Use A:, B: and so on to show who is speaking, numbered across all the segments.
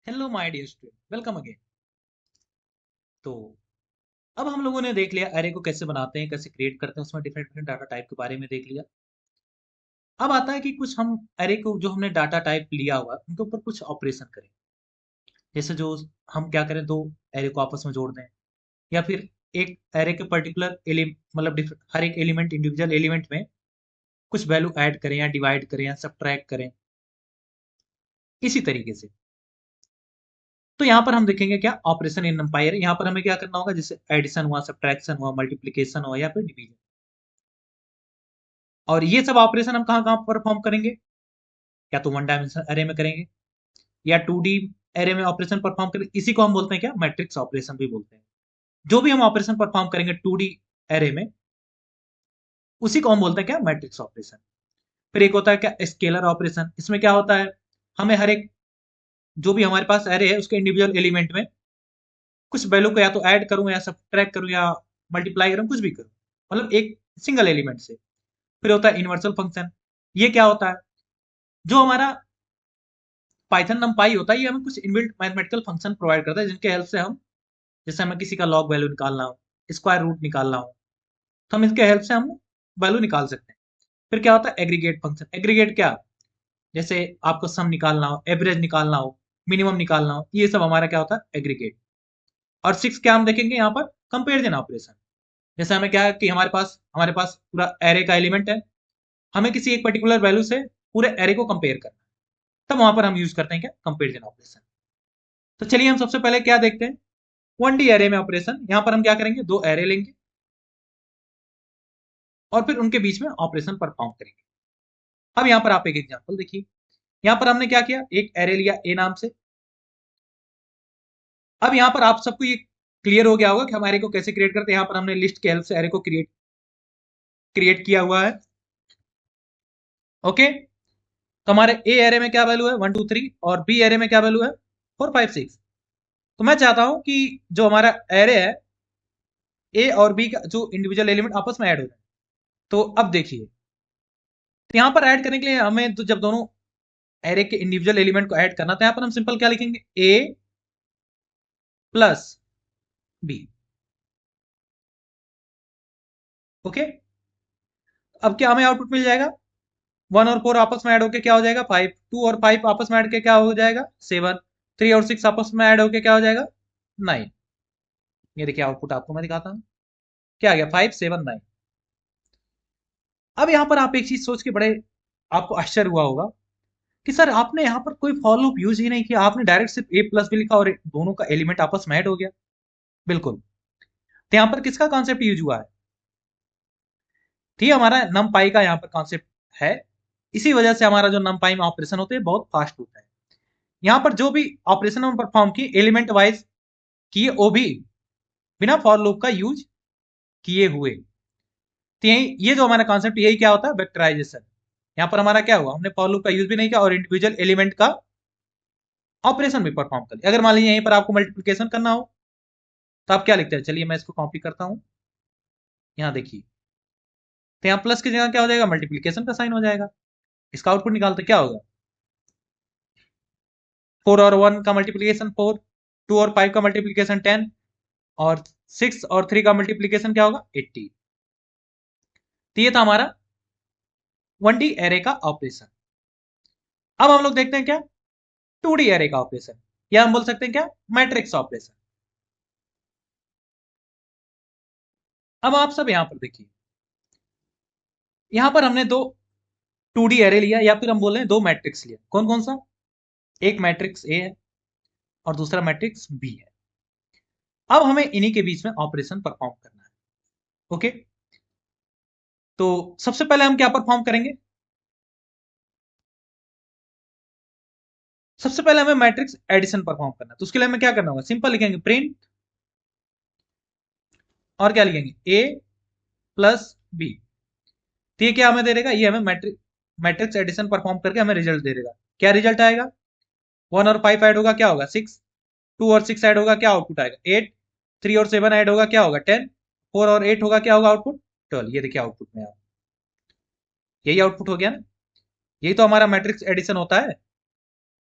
A: Hello my dear student, welcome again. तो अब हम लोगों ने देख लिया एरे को कैसे बनाते हैं, कैसे क्रिएट करते हैं, उसमें डिफरेंट डिफरेंट डाटा टाइप के बारे में देख लिया। अब आता है कि कुछ हम एरे को जो हमने डाटा टाइप लिया हुआ है उनके ऊपर कुछ ऑपरेशन करें। जैसे जो हम क्या करें, दो एरे को आपस में जोड़ दें, या फिर एक एरे के पर्टिकुलर मतलब हर एक एलिमेंट, इंडिविजुअल एलिमेंट में कुछ वैल्यू ऐड करें या डिवाइड करें या सब्ट्रैक्ट करें, इसी तरीके से। तो यहाँ पर हम देखेंगे क्या ऑपरेशन इन नंपायर। यहाँ पर हमें क्या करना होगा, जैसे एडिशन हुआ, सब्ट्रैक्शन हुआ, मल्टीप्लीकेशन हुआ या फिर डिवीजन। और ये सब ऑपरेशन हम कहाँ कहाँ परफॉर्म करेंगे, या तो वन डायमेंशनल एरे में करेंगे या 2D एरे में ऑपरेशन परफॉर्म करेंगे। इसी को हम बोलते हैं क्या, मैट्रिक्स ऑपरेशन भी बोलते हैं। जो भी हम ऑपरेशन परफॉर्म करेंगे 2D एरे में, उसी को हम बोलते हैं क्या, मैट्रिक्स ऑपरेशन। फिर एक होता है क्या, स्केलर ऑपरेशन। इसमें क्या होता है, हमें हर एक जो भी हमारे पास एरे है उसके इंडिविजुअल एलिमेंट में कुछ वैल्यू को या तो ऐड करूं या सब्ट्रैक्ट करूं या मल्टीप्लाई करूं, कुछ भी करूं, मतलब एक सिंगल एलिमेंट से। फिर होता है इनवर्सल फंक्शन। ये क्या होता है, जो हमारा पाइथन नमपाई होता है, ये हमें कुछ इनबिल्ट मैथमेटिकल फंक्शन प्रोवाइड करता है जिनके हेल्प से हम, जैसे हमें किसी का लॉग वैल्यू निकालना हो, स्क्वायर रूट निकालना हो, तो हम इसके हेल्प से हम वैल्यू निकाल सकते हैं। फिर क्या होता है, एग्रीगेट फंक्शन। एग्रीगेट क्या, जैसे आपको सम निकालना हो, एवरेज निकालना हो, मिनिमम निकालना हो, ये सब हमारा क्या होता है, एग्रीगेट। और सिक्स क्या हम देखेंगे यहाँ पर, कंपेरिजन ऑपरेशन। जैसे हमें क्या है कि हमारे पास पूरा एरे का एलिमेंट है, हमें किसी एक पर्टिकुलर वैल्यू से पूरे एरे को कंपेयर करना है, तब वहां पर हम यूज करते हैं क्या, कंपेरिजन ऑपरेशन। तो चलिए हम सबसे पहले क्या देखते हैं, 1D एरे में ऑपरेशन। यहां पर हम क्या करेंगे, दो एरे लेंगे और फिर उनके बीच में ऑपरेशन परफॉर्म करेंगे। अब यहां पर आप एक एग्जांपल देखिए। यहां पर हमने क्या किया, एक एरे लिया ए नाम से। अब यहां पर आप सबको ये क्लियर हो गया होगा कि हम एरे को कैसे क्रिएट करते हैं। यहां पर हमने लिस्ट के हेल्प से एरे को क्रिएट क्रिएट किया हुआ है। ओके, तो हमारे ए एरे में क्या वैल्यू है, 1 2 3, और बी एरे में क्या वैल्यू है, 4 5 6। तो मैं चाहता हूं कि जो हमारा एरे है, ए और बी का जो इंडिविजुअल एलिमेंट आपस में ऐड हो जाए। तो अब देखिए, तो यहां पर ऐड करने के लिए हमें तो जब दोनों एरे के इंडिविजुअल एलिमेंट को ऐड करना, तो यहां पर हम सिंपल क्या लिखेंगे, ए प्लस बी। ओके, अब क्या हमें आउटपुट मिल जाएगा, 1 और 4 आपस में ऐड होके क्या हो जाएगा, 5। 2 और 5 आपस में ऐड के क्या हो जाएगा, 7। 3 और 6 आपस में ऐड होके क्या हो जाएगा, 9। ये देखिए आउटपुट आपको मैं दिखाता हूँ, क्या आ गया, 5 7 9। अब यहाँ पर आप एक चीज सोच के बड़े आपको आश्चर्य हुआ होगा कि सर आपने यहाँ पर कोई फॉर लूप यूज ही नहीं किया, आपने डायरेक्ट सिर्फ ए प्लस बी लिखा और दोनों का एलिमेंट आपस में ऐड हो गया। बिल्कुल, तो यहाँ पर किसका कॉन्सेप्ट यूज हुआ है, ठीक, हमारा नम पाई का यहाँ पर कॉन्सेप्ट है। इसी वजह से हमारा जो नम पाई में ऑपरेशन होते हैं बहुत फास्ट होता है। यहाँ पर जो भी ऑपरेशन हम परफॉर्म किए एलिमेंट वाइज किए, वो भी बिना फॉर लूप का यूज किए हुए। तो यही ये जो हमारा कॉन्सेप्ट, यही क्या होता है, वेक्टराइजेशन। यहाँ पर हमारा क्या हुआ, हमने फॉर लूप का यूज भी नहीं किया और इंडिविजुअल एलिमेंट का ऑपरेशन भी परफॉर्म कर लिया। अगर मान लीजिए यहीं पर आपको मल्टीप्लिकेशन करना हो, तो आप क्या लिखते हैं, चलिए मैं इसको कॉपी करता हूँ। यहाँ देखिए, तो यहाँ प्लस की जगह क्या हो जाएगा, मल्टीप्लिकेशन का साइन हो जाएगा। इसका आउटपुट निकालते क्या होगा, 4 और 1 का मल्टीप्लिकेशन 4, 2 और 5 का मल्टीप्लिकेशन 10, और 6 और 3 का मल्टीप्लिकेशन क्या होगा, 80। तो ये था हमारा 1D एरे का ऑपरेशन। अब हम लोग देखते हैं क्या, 2D एरे का ऑपरेशन, या हम बोल सकते हैं क्या, मैट्रिक्स ऑपरेशन। अब आप सब यहां पर देखिए, यहां पर हमने दो 2D एरे लिया, या फिर हम बोल रहे हैं दो मैट्रिक्स लिया। कौन कौन सा, एक मैट्रिक्स ए है और दूसरा मैट्रिक्स बी है। अब हमें इन्हीं के बीच में ऑपरेशन परफॉर्म करना है। ओके, तो सबसे पहले हम क्या परफॉर्म करेंगे, सबसे पहले हमें मैट्रिक्स एडिशन परफॉर्म करना है। तो उसके लिए हमें क्या करना होगा, सिंपल लिखेंगे प्रिंट, और क्या लिखेंगे, ए प्लस बी। तो ये क्या हमें दे देगा, ये हमें मैट्रिक्स एडिशन परफॉर्म करके हमें रिजल्ट दे देगा। क्या रिजल्ट आएगा, 1 और 5 ऐड होगा क्या होगा 6, 2 और 6 ऐड होगा क्या आउटपुट आएगा 8, 3 और 7 ऐड होगा क्या होगा 10, 4 और 8 होगा क्या होगा आउटपुट 12। ये देखिए आउटपुट में आप, यही आउटपुट हो गया ना। यही तो हमारा मैट्रिक्स एडिशन होता है,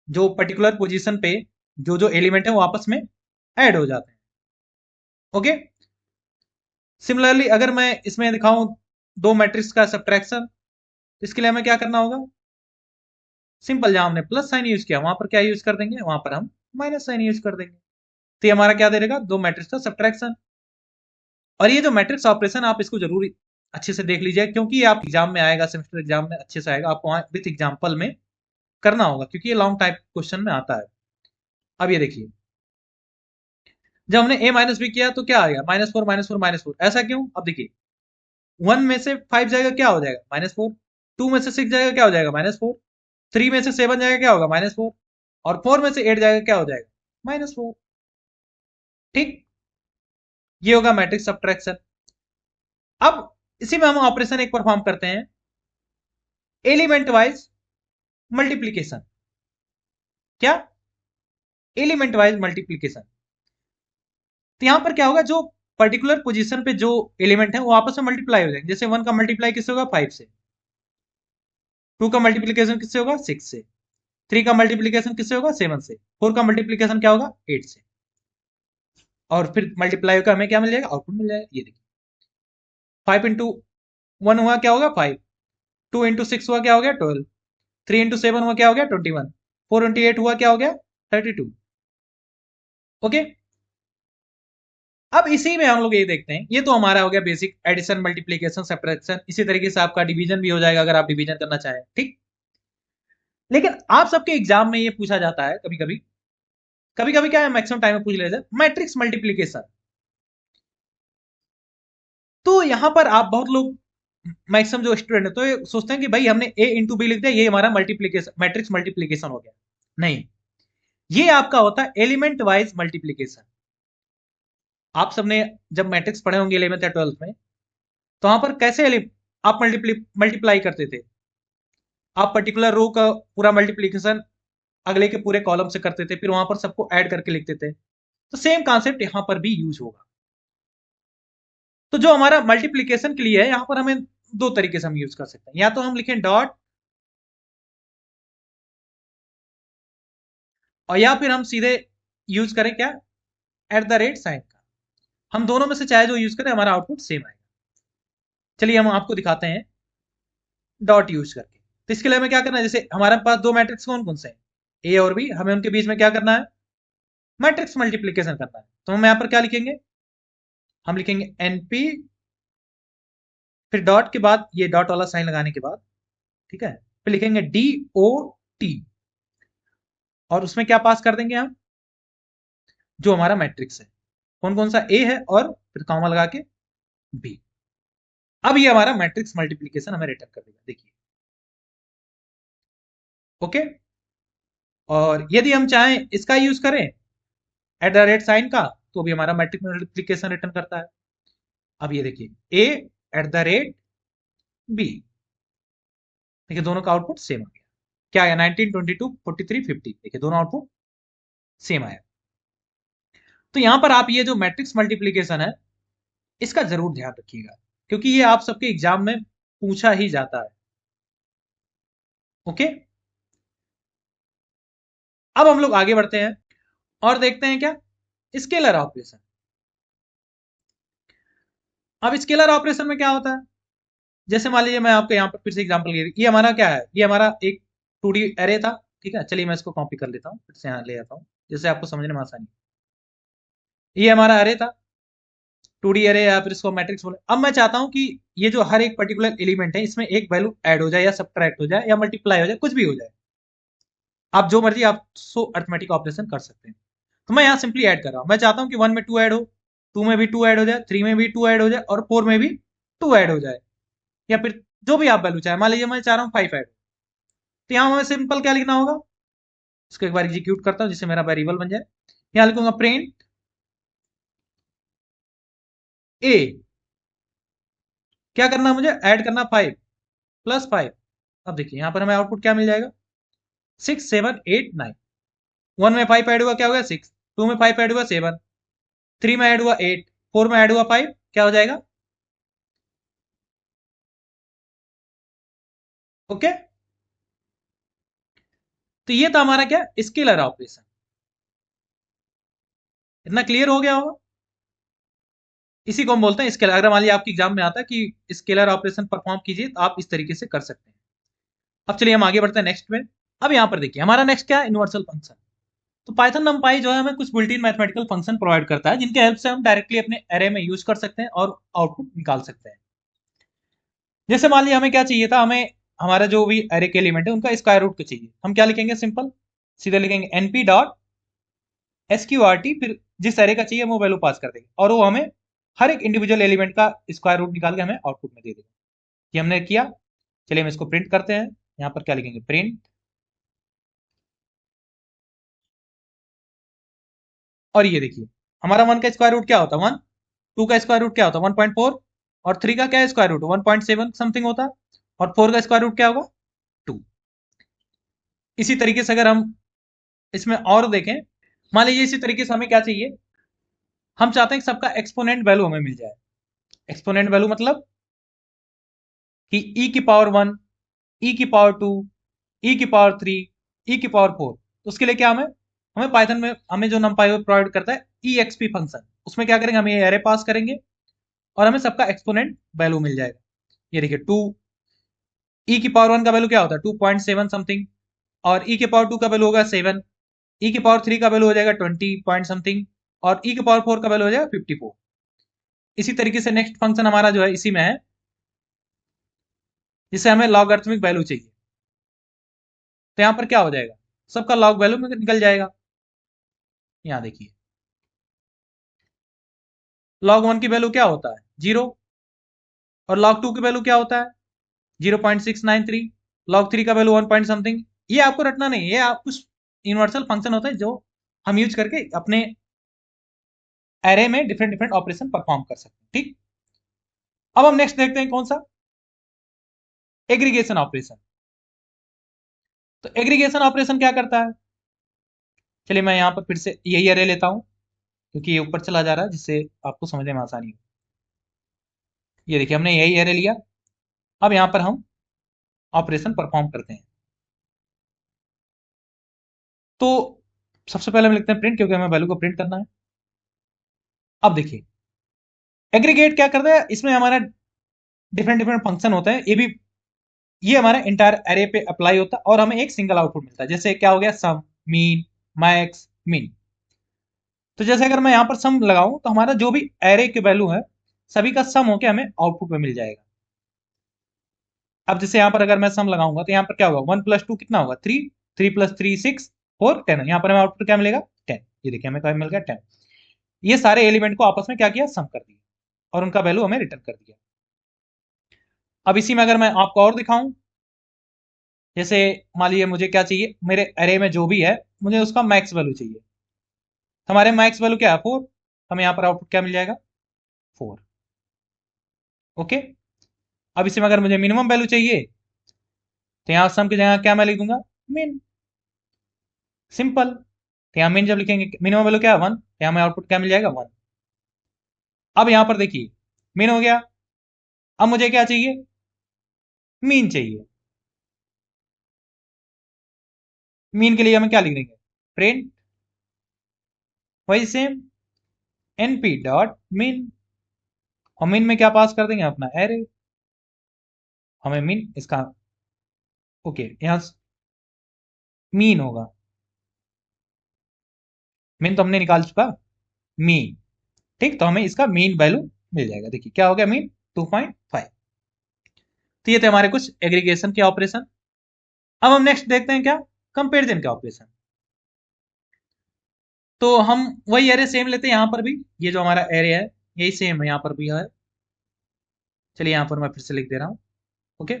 A: जो पर्टिकुलर पोजीशन पे जो जो एलिमेंट है वो आपस में ऐड हो जाते हैं। ओके, सिमिलरली अगर मैं इसमें दिखाऊं दो मैट्रिक्स का सब्ट्रैक्शन, इसके लिए हमें क्या करना होगा? सिंपल, जहां हमने प्लस साइन यूज किया वहां पर क्या यूज कर देंगे? वहां पर हम माइनस साइन यूज कर देंगे। तो ये हमारा क्या दे देगा? दो मैट्रिक्स का सब्ट्रैक्शन। और ये जो मैट्रिक्स ऑपरेशन, आप इसको जरूर अच्छे से देख लीजिए, क्योंकि ये आप एग्जाम में आएगा, सेमेस्टर एग्जाम में अच्छे से आएगा, आपको वहां विथ एग्जाम्पल में करना होगा, क्योंकि ये लॉन्ग टाइप क्वेश्चन में आता है। अब ये देखिए, जब हमने a माइनस बी किया तो क्या आ गया? -4 -4 -4। ऐसा क्यों? अब देखिए, 1 में से 5 जाएगा, क्या हो जाएगा? -4। 2 में से 6 जाएगा, क्या हो जाएगा? -4। 3 में से 7 जाएगा, क्या होगा? -4। और 4 में से 8 जाएगा, क्या हो जाएगा? -4। ठीक, ये होगा मैट्रिक्स सब्ट्रैक्शन। अब इसी में हम ऑपरेशन एक परफॉर्म करते हैं, एलिमेंट वाइज मल्टीप्लीकेशन। क्या? Element wise multiplication. तो यहां पर क्या होगा? जो पर्टिकुलर पोजीशन पे जो एलिमेंट है वो आपस में मल्टीप्लाई हो जाएंगे। जैसे 1 का मल्टीप्लाई किससे होगा? 5 से। 2 का मल्टीप्लीकेशन किससे होगा? 6 से। 3 का मल्टीप्लीकेशन किससे होगा? 7 से। 4 का मल्टीप्लीकेशन क्या होगा? 8 से। और फिर मल्टीप्लाई का हमें क्या मिल जाएगा? आउटपुट मिल जाएगा। ये देखिए, 5 इंटू 1 हुआ, क्या होगा? 5। 2 इंटू 6 हुआ, क्या हो गया? 12। 3 इंटू 7 हुआ, क्या हो गया? 21। 4 इंटू 8 हुआ, क्या हो गया? 32। ओके, अब इसी में हम लोग ये देखते हैं, ये तो हमारा हो गया बेसिक एडिशन, मल्टीप्लीकेशन, सब्ट्रैक्शन। इसी तरीके से आपका डिवीजन भी हो जाएगा अगर आप डिवीजन करना चाहें। ठीक, लेकिन आप सबके एग्जाम में ये पूछा जाता है कभी कभी, कभी कभी क्या है, मैक्सिमम टाइम में पूछ लेते हैं, मैट्रिक्स मल्टीप्लीकेशन। तो यहां पर आप बहुत लोग, मैक्सिमम जो स्टूडेंट है, तो ये सोचते हैं कि भाई हमने a इंटू बी लिख दिया, ये हमारा मल्टीप्लीकेशन, मैट्रिक्स मल्टीप्लीकेशन हो गया। नहीं, ये आपका होता है एलिमेंट वाइज मल्टीप्लीकेशन। आप सबने जब मैट्रिक्स पढ़े होंगे 11th या 12th में, तो वहां पर कैसे आप मल्टीप्लाई करते थे? आप पर्टिकुलर रो का पूरा मल्टीप्लीकेशन अगले के पूरे कॉलम से करते थे, फिर वहां पर सबको ऐड करके लिखते थे। तो सेम कॉन्सेप्ट यहां पर भी यूज होगा। तो जो हमारा मल्टीप्लीकेशन के लिए है, यहां पर हमें दो तरीके से हम यूज कर सकते हैं। या तो हम लिखें डॉट, और या फिर हम सीधे यूज करें क्या? @साइन का। हम दोनों में से चाहे जो यूज करें, हमारा आउटपुट सेम आएगा। चलिए हम आपको दिखाते हैं डॉट यूज करके। तो इसके लिए हमें क्या करना है? जैसे हमारे पास दो मैट्रिक्स कौन कौन से हैं? ए और बी। हमें उनके बीच में क्या करना है? मैट्रिक्स मल्टीप्लीकेशन करना है। तो हम यहां पर क्या लिखेंगे? हम लिखेंगे एनपी, फिर डॉट के बाद ये डॉट वाला साइन लगाने के बाद, ठीक है, फिर लिखेंगे डी ओ टी, और उसमें क्या पास कर देंगे हम? जो हमारा मैट्रिक्स है, कौन कौन सा? ए है, और फिर कॉमा लगा के बी। अब ये हमारा मैट्रिक्स मल्टीप्लीकेशन हमें रिटर्न कर देगा। देखिए, ओके। और यदि हम चाहें इसका यूज करें, @साइन का, तो भी हमारा मैट्रिक्स मल्टीप्लीकेशन रिटर्न करता है। अब ये देखिए, a @b, देखिए दोनों का आउटपुट सेम आ गया। क्या आया? 19, 22, 43, 50। देखिए दोनों आउटपुट सेम आया। तो यहां पर आप ये जो मैट्रिक्स मल्टीप्लीकेशन है, इसका जरूर ध्यान रखिएगा, क्योंकि ये आप सबके एग्जाम में पूछा ही जाता है। ओके, अब हम लोग आगे बढ़ते हैं और देखते हैं क्या? Scalar operation. अब स्केलर ऑपरेशन में क्या होता है? जैसे मान लीजिए, मैं आपको यहाँ पर फिर से एग्जांपल ये हमारा क्या है? ये हमारा एक 2D एरे था। ठीक है, चलिए मैं इसको कॉपी कर लेता हूँ, फिर से यहाँ ले आता हूँ, जिससे आपको समझने में आसानी। ये हमारा एरे था, 2D एरे, या फिर इसको मैट्रिक्स बोले। अब मैं चाहता हूं कि ये जो हर एक पर्टिकुलर एलिमेंट है, इसमें एक वैल्यू ऐड हो जाए, या सब्ट्रैक्ट हो जाए, या मल्टीप्लाई हो जाए, कुछ भी हो जाए। आप जो मर्जी आप सो अर्थमेटिक ऑपरेशन कर सकते हैं। तो मैं यहाँ सिंपली ऐड कर रहा हूँ। मैं चाहता हूँ कि 1 में 2 ऐड हो, 2 में भी 2 ऐड हो जाए, 3 में भी 2 ऐड हो जाए, और 4 में भी 2 ऐड हो जाए, या फिर जो भी आप वैल्यू चाहे। मान लीजिए मैं चाह रहा हूँ 5 ऐड। तो यहाँ हमें सिंपल क्या लिखना होगा? इसको एक बार एग्जीक्यूट करता हूँ, जिससे मेरा वेरिएबल बन जाए। यहाँ लिखूंगा प्रिंट ए, क्या करना है मुझे? ऐड करना 5 + 5। अब देखिए यहाँ पर हमें आउटपुट क्या मिल जाएगा? 6, 7, 8, 9। 1 में 5 ऐड हुआ, क्या हो गया? 6। 2 में 5 ऐड हुआ, 7। 3 में ऐड हुआ, 8। 4 में ऐड हुआ, 5। क्या हो जाएगा? ओके, तो ये था हमारा क्या? Scalar operation. इतना क्लियर हो गया होगा। इसी को हम बोलते हैं स्केलर। अगर मान लिया आपके एग्जाम में आता है कि स्केलर ऑपरेशन परफॉर्म कीजिए, तो आप इस तरीके से कर सकते हैं। अब चलिए हम आगे बढ़ते हैं नेक्स्ट में। अब यहाँ पर देखिए हमारा नेक्स्ट क्या है, यूनिवर्सल फंक्शन। तो पाइथन नमपाई जो है हमें कुछ बुल्टिन मैथमेटिकल फंक्शन प्रोवाइड करता है, जिनके हेल्प से हम डायरेक्टली अपने एरे में यूज कर सकते हैं और आउटपुट निकाल सकते हैं। जैसे मान लिया हमें क्या चाहिए था, हमें हमारा जो भी एरे के एलिमेंट है उनका स्क्वायर रूट को चाहिए। हम क्या लिखेंगे, सिंपल सीधे लिखेंगे np डॉट sqrt, फिर जिस एरे का चाहिए वो वैल्यू पास कर देंगे और वो हमें हर एक इंडिविजुअल एलिमेंट का स्क्वायर रूट निकाल के हमें आउटपुट में दे देगा। ये हमने किया। चलिए हम इसको प्रिंट करते हैं। यहाँ पर क्या लिखेंगे, प्रिंट। और ये देखिए हमारा 1 का स्क्वायर रूट क्या होता है 1, 2 का स्क्वायर रूट क्या होता है 1.4, और 3 का क्या स्क्वायर रूट 1.7 समथिंग होता है, और 4 का स्क्वायर रूट क्या होगा 2। इसी तरीके से अगर हम इसमें और देखें, मान लीजिए इसी तरीके से हमें क्या चाहिए, हम चाहते हैं कि सबका एक्सपोनेंट वैल्यू हमें मिल जाए। एक्सपोनेंट वैल्यू मतलब कि e की पावर 1, e की पावर 2, e की पावर 3, e की पावर 4। तो उसके लिए क्या हमें हमें पाइथन में हमें जो नंपाई प्रोवाइड करता है exp फंक्शन, उसमें क्या करेंगे, हम ये एरे पास करेंगे और हमें सबका एक्सपोनेंट वैल्यू मिल जाएगा। ये देखिए 2, e की पावर 1 का वैल्यू क्या होता है 2.7 समथिंग, और e के पावर 2 का वैल्यू होगा 7, e के पावर 3 का वैल्यू हो जाएगा 20 पॉइंट समथिंग, और e के पावर 4 का वैल्यू हो जाएगा 54। इसी तरीके से नेक्स्ट फंक्शन हमारा जो है इसी में है, जिससे हमें लॉगरिथमिक वैल्यू चाहिए। तो यहाँ पर क्या हो जाएगा, सबका लॉग वैल्यू निकल जाएगा। यहाँ देखिए लॉग 1 की वैल्यू क्या होता है 0, और लॉग 2 की वैल्यू क्या होता है 0.693, लॉग 3 का वैल्यू 1 पॉइंट समथिंग। ये आपको रटना नहीं है, ये आप कुछ यूनिवर्सल फंक्शन होता है जो हम यूज करके अपने एरे में डिफरेंट डिफरेंट ऑपरेशन परफॉर्म कर सकते हैं। ठीक, अब हम नेक्स्ट देखते हैं कौन सा, एग्रीगेशन ऑपरेशन। तो एग्रीगेशन ऑपरेशन क्या करता है, चलिए मैं यहाँ पर फिर से यही एरे लेता हूँ क्योंकि ये ऊपर चला जा रहा है, जिससे आपको समझने में आसानी हो। ये देखिए हमने यही एरे लिया। अब यहाँ पर हम ऑपरेशन परफॉर्म करते हैं। तो सबसे पहले हम लिखते हैं प्रिंट, क्योंकि हमें वैल्यू को प्रिंट करना है। अब देखिए एग्रीगेट क्या करता है, इसमें हमारा डिफरेंट डिफरेंट फंक्शन होते हैं, ये हमारा इंटायर एरे पे अप्लाई होता है और हमें एक सिंगल आउटपुट मिलता है। जैसे क्या हो गया, सम, मीन, मैक्स, मिन। तो जैसे अगर मैं यहाँ पर सम लगाऊं तो हमारा जो भी एरे के वैल्यू है सभी का सम होकर हमें आउटपुट में मिल जाएगा। अब जैसे यहाँ पर अगर मैं सम लगाऊंगा तो यहाँ पर क्या होगा 1 + 2 कितना होगा 3, 3 + 3 6, 4 10। यहाँ पर हमें आउटपुट क्या मिलेगा 10। ये देखिए हमें क्या मिल गया 10। ये सारे एलिमेंट को आपस में क्या किया, सम कर दिया और उनका वैल्यू हमें रिटर्न कर दिया। अब इसी में अगर मैं आपको और दिखाऊं, जैसे मान लीजिए मुझे क्या चाहिए, मेरे एरे में जो भी है मुझे उसका मैक्स वैल्यू चाहिए। हमारे मैक्स वैल्यू क्या है 4, हमें यहाँ पर आउटपुट क्या मिल जाएगा 4। ओके, अब इसी में अगर मुझे मिनिमम वैल्यू चाहिए तो यहाँ सम की जगह क्या मैं लिख दूंगा मिन, सिंपल। तो यहाँ मिन जब लिखेंगे मिनिमम वैल्यू क्या है 1, तो यहाँ में आउटपुट क्या मिल जाएगा 1। अब यहाँ पर देखिए मिन हो गया। अब मुझे क्या चाहिए, मीन चाहिए। मीन के लिए हमें क्या लिख देंगे, प्रिंट वही सेम np डॉट मीन, और मीन में क्या पास कर देंगे अपना एरे, हमें मीन इसका ओके यहाँ मीन होगा। मीन तो हमने निकाल चुका, मीन। ठीक, तो हमें इसका मीन वैल्यू मिल जाएगा। देखिए क्या हो गया मीन 2.5। तो ये थे हमारे कुछ एग्रीगेशन के ऑपरेशन। अब हम नेक्स्ट देखते हैं क्या, कंपेरिजन के ऑपरेशन। तो हम वही एरे सेम लेते हैं यहाँ पर भी, ये जो हमारा एरे है यही सेम है यहाँ पर भी है। चलिए यहाँ पर मैं फिर से लिख दे रहा हूँ। ओके,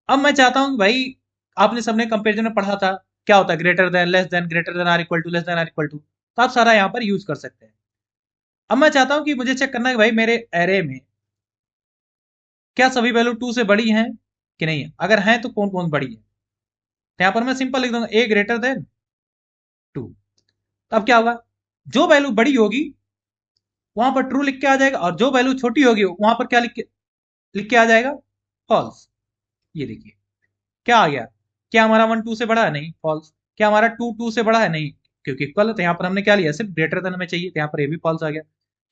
A: अब मैं चाहता हूँ भाई, आपने सबने कंपेरिजन में पढ़ा था क्या होता है, greater than, less than, greater than or equal to, less than or equal to. तो आप सारा यहाँ पर यूज कर सकते हैं। अब मैं चाहता हूँ कि मुझे चेक करना है कि भाई मेरे एरे में क्या सभी वैल्यू 2 से बड़ी हैं कि नहीं है, अगर हैं तो कौन कौन बड़ी है। तो यहाँ पर मैं सिंपल लिख दूंगा ए ग्रेटर देन 2। तो अब क्या होगा, जो वैल्यू बड़ी होगी वहां पर ट्रू लिख के आ जाएगा, और जो वैल्यू छोटी होगी वहां पर क्या लिख के आ जाएगा फॉल्स। ये देखिए क्या आ गया, क्या हमारा 1 2 से बड़ा है, नहीं फॉल्स। क्या हमारा 2 2 से बड़ा है, नहीं क्योंकि इक्वल है तो यहाँ पर हमने क्या लिया, सिर्फ ग्रेटर देन हमें चाहिए, तो यहाँ पर ये भी फॉल्स आ गया।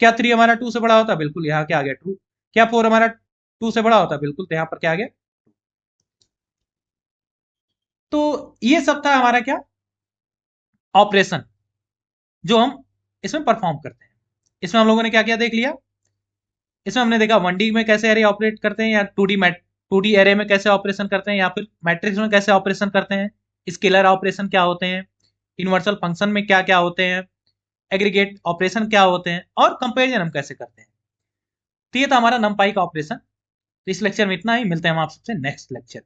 A: क्या 3 हमारा 2 से बड़ा होता, बिल्कुल यहाँ क्या आ गया ट्रू। क्या 4 हमारा 2 से बड़ा होता, बिल्कुल, तो यहाँ पर क्या आ गया। तो ये सब था हमारा क्या, ऑपरेशन, जो हम इसमें परफॉर्म करते हैं। इसमें हम लोगों ने क्या क्या देख लिया, इसमें हमने देखा 1D में कैसे एरे ऑपरेट करते हैं, या 2D एरे में कैसे ऑपरेशन करते हैं, या फिर मैट्रिक्स में कैसे ऑपरेशन करते हैं, स्केलर ऑपरेशन क्या होते हैं, यूनिवर्सल फंक्शन में क्या क्या होते हैं, एग्रीगेट ऑपरेशन क्या होते हैं, और कंपेरिजन हम कैसे करते हैं। तो ये था हमारा नंपाई का ऑपरेशन। तो इस लेक्चर में इतना ही, मिलते हैं हम आप सबसे नेक्स्ट लेक्चर।